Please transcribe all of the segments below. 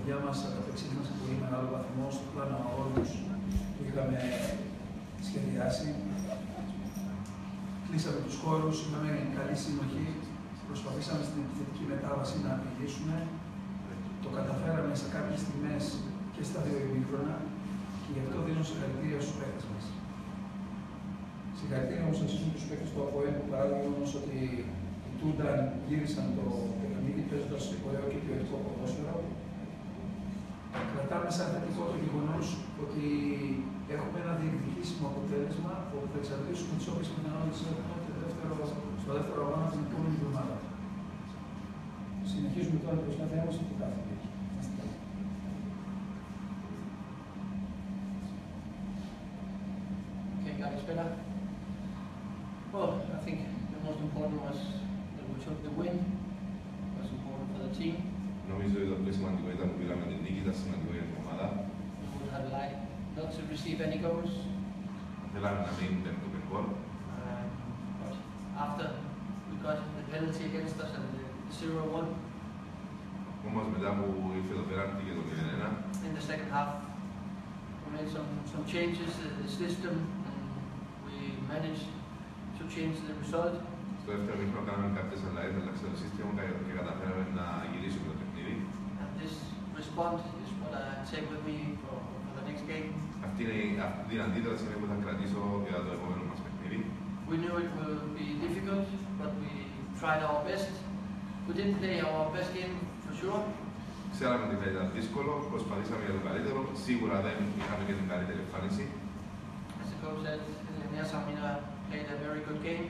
παιδιά μας απεξήγησαν σε πολύ μεγάλο βαθμό στο πλάνο όρους που είχαμε σχεδιάσει. Κλείσαμε τους χώρους, είχαμε καλή συνοχή, προσπαθήσαμε στην επιθετική μετάβαση να απειλήσουμε. Το καταφέραμε σε κάποιες στιγμές και στα δύο ημίχρονα και γι' αυτό δίνω συγχαρητήρια στους παίκτες μας. Συγχαρητήρια όμως εσείς με τους παίκτες του ΑΠΟΕΛ που παρά το γεγονός ότι οι Τούνταν γύρισαν το παιχνίδι παίζοντας ωραίο και ποιοτικό ποδόσφαιρο. Κρατάμε σαν θετικό το γεγονός ότι έχουμε ένα διεκδικήσιμο αποτέλεσμα που θα εξαρτήσουμε τις όποιες πιθανότητες έχουμε στο δεύτερο αγώνα την επόμενη εβδομάδα. Συνεχίζουμε τώρα την προσπάθειά μας από κάθε δίκη. Καλησπέρα. Well, I think the most important was that we took the win. It was important for the team. Νομίζω ότι το πιο σημαντικό ήταν που πήραμε την νίκη, ήταν σημαντικό για την ομάδα. We would have liked not to receive any goals. Θέλαμε να μην παίρνουμε το γκολ. But after we got the penalty against us and the 0-1 Όμως μετά που ήρθε το πέναλτι και το 0-1, in the second half, we made some changes in the system and we managed to change the result. στο δεύτερο μήχρονο κάναμε κάποιες αλλαγές, αλλάξαμε το σύστημα και καταφέραμε να γυρίσουμε το παιχνίδι. And this response is what I take with me for the next game. Αυτή την αντίδραση είναι που θα κρατήσω για το επόμενο μας παιχνίδι. We knew it would be difficult, but we tried our best. We didn't play our best game for sure. Ξέραμε ότι θα ήταν δύσκολο, προσπαθήσαμε για το καλύτερο. Σίγουρα δεν είχαμε και την καλύτερη εμφάνιση. As the coach said, Nea Samina played a very good game.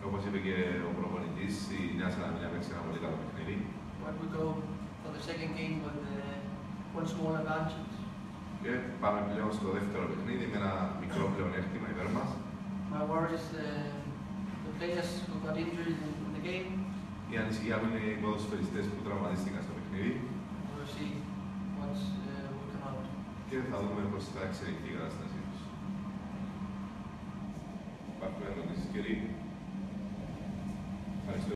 Όπως είπε και ο προπονητής, η Νέα Σαλαμίνα παίξει ένα πολύ καλό παιχνίδι. But we go for the second game with one small advantage. Και πάμε πλέον στο δεύτερο παιχνίδι με ένα μικρό πλεονέκτημα υπέρ μας. My worry is the players who got injured in the game. Η ανησυχία μου είναι οι ποδοσφαιριστές που τραυματίστηκαν στο παιχνίδι. We'll see what will come out. Και θα δούμε πώς θα εξελιχθεί η κατάστασή τους. Υπάρχουν ερωτήσεις, κύριοι? Ευχαριστώ.